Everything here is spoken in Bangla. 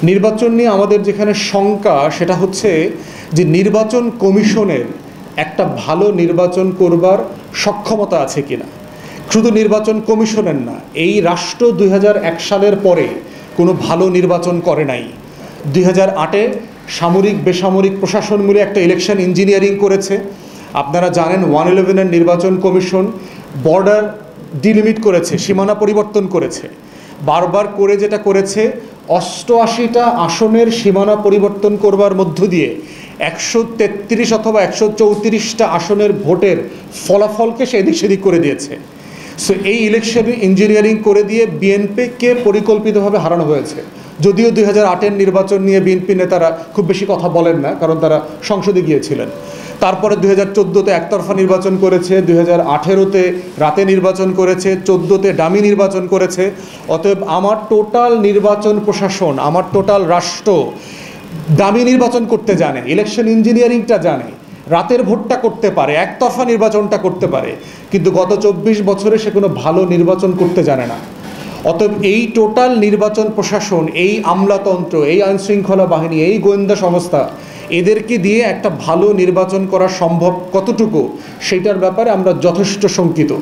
নির্বাচন নিয়ে আমাদের যেখানে শঙ্কা সেটা হচ্ছে যে নির্বাচন কমিশনের একটা ভালো নির্বাচন করবার সক্ষমতা আছে কিনা। শুধু নির্বাচন কমিশনের না, এই রাষ্ট্র 2001 সালের পরে কোনো ভালো নির্বাচন করে নাই। 2008-এ সামরিক বেসামরিক প্রশাসন মিলে একটা ইলেকশন ইঞ্জিনিয়ারিং করেছে। আপনারা জানেন 111-এর নির্বাচন কমিশন বর্ডার ডিলিমিট করেছে, সীমানা পরিবর্তন করেছে। বারবার করে যেটা করেছে, 88টা আসনের সীমানা পরিবর্তন করবার মধ্য দিয়ে 133 অথবা 134টা আসনের ভোটের ফলাফলকে সে এদিক সেদিক করে দিয়েছে। সো এই ইলেকশন ইঞ্জিনিয়ারিং করে দিয়ে বিএনপিকে পরিকল্পিতভাবে হারানো হয়েছে। যদিও 2008-এর নির্বাচন নিয়ে বিএনপি নেতারা খুব বেশি কথা বলেন না, কারণ তারা সংসদে গিয়েছিলেন। তারপরে 2014-তে একতরফা নির্বাচন করেছে, 2018-তে রাতে নির্বাচন করেছে, 2014-তে ডামি নির্বাচন করেছে। অতএব আমার টোটাল নির্বাচন প্রশাসন, আমার টোটাল রাষ্ট্র ডামি নির্বাচন করতে জানে, ইলেকশন ইঞ্জিনিয়ারিংটা জানে, রাতের ভোটটা করতে পারে, একতরফা নির্বাচনটা করতে পারে, কিন্তু গত 24 বছরে সে কোনো ভালো নির্বাচন করতে জানে না। অতএব এই টোটাল নির্বাচন প্রশাসন, এই আমলাতন্ত্র, এই আইনশৃঙ্খলা বাহিনী, এই গোয়েন্দা সংস্থা, এদেরকে দিয়ে একটা ভালো নির্বাচন করা সম্ভব কতটুকু, সেটার ব্যাপারে আমরা যথেষ্ট শঙ্কিত।